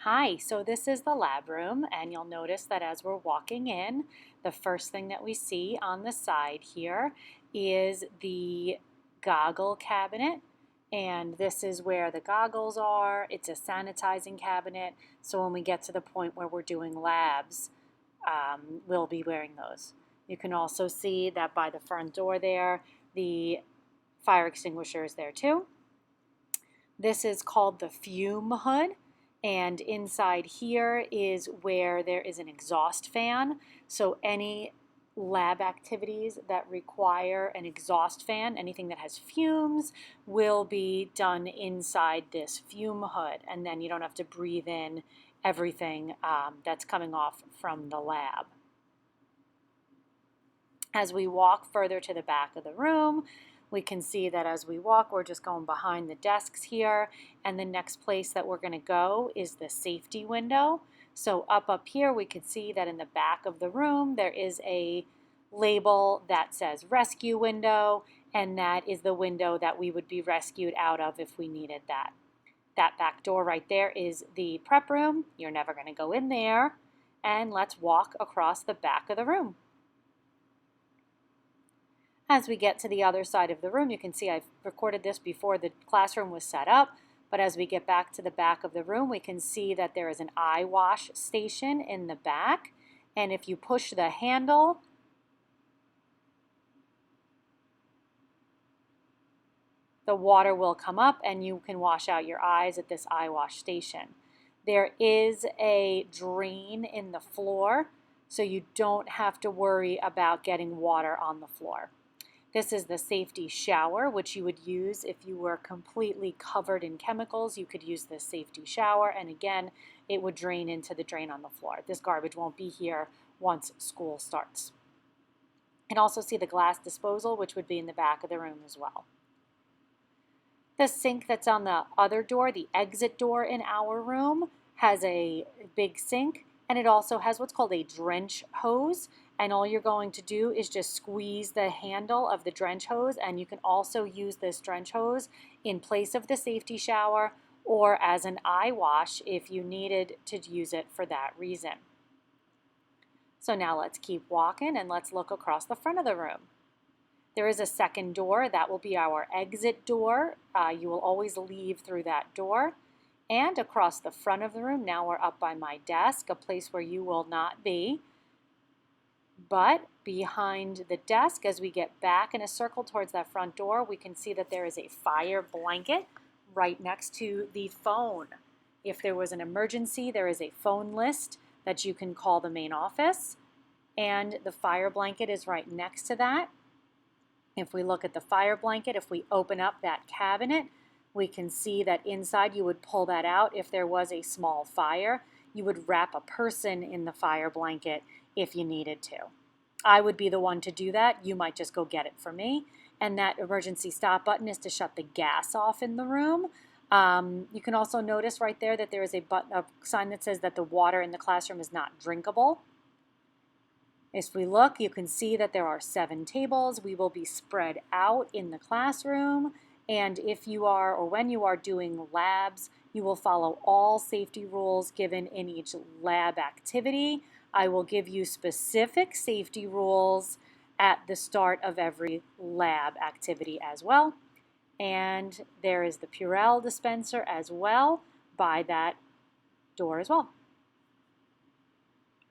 Hi, so this is the lab room, and you'll notice that as we're walking in, the first thing that we see on the side here is the goggle cabinet, and this is where the goggles are. It's a sanitizing cabinet, so when we get to the point where we're doing labs, we'll be wearing those. You can also see that by the front door there, the fire extinguisher is there too. This is called the fume hood. And inside here is where there is an exhaust fan. So any lab activities that require an exhaust fan, anything that has fumes, will be done inside this fume hood. And then you don't have to breathe in everything that's coming off from the lab. As we walk further to the back of the room, we can see that as we walk, we're just going behind the desks here, and the next place that we're going to go is the safety window. So up here, we can see that in the back of the room, there is a label that says rescue window, and that is the window that we would be rescued out of if we needed that. That back door right there is the prep room. You're never going to go in there. And let's walk across the back of the room. As we get to the other side of the room, you can see I've recorded this before the classroom was set up, but as we get back to the back of the room, we can see that there is an eye wash station in the back, and if you push the handle, the water will come up and you can wash out your eyes at this eye wash station. There is a drain in the floor, so you don't have to worry about getting water on the floor. This is the safety shower, which you would use if you were completely covered in chemicals. You could use this safety shower, and again, it would drain into the drain on the floor. This garbage won't be here once school starts. You can also see the glass disposal, which would be in the back of the room as well. The sink that's on the other door, the exit door in our room, has a big sink, and it also has what's called a drench hose. And all you're going to do is just squeeze the handle of the drench hose, and you can also use this drench hose in place of the safety shower or as an eye wash if you needed to use it for that reason. So now let's keep walking and let's look across the front of the room. There is a second door. That will be our exit door. You will always leave through that door. And across the front of the room, now we're up by my desk, a place where you will not be. But behind the desk, as we get back in a circle towards that front door, we can see that there is a fire blanket right next to the phone. If there was an emergency, there is a phone list that you can call the main office, and the fire blanket is right next to that. If we look at the fire blanket, if we open up that cabinet, we can see that inside you would pull that out if there was a small fire. You would wrap a person in the fire blanket if you needed to. I would be the one to do that. You might just go get it for me. And that emergency stop button is to shut the gas off in the room. You can also notice right there that there is a sign that says that the water in the classroom is not drinkable. As we look, you can see that there are 7 tables. We will be spread out in the classroom. And if you are, or when you are doing labs, you will follow all safety rules given in each lab activity. I will give you specific safety rules at the start of every lab activity as well. And there is the Purell dispenser as well by that door as well.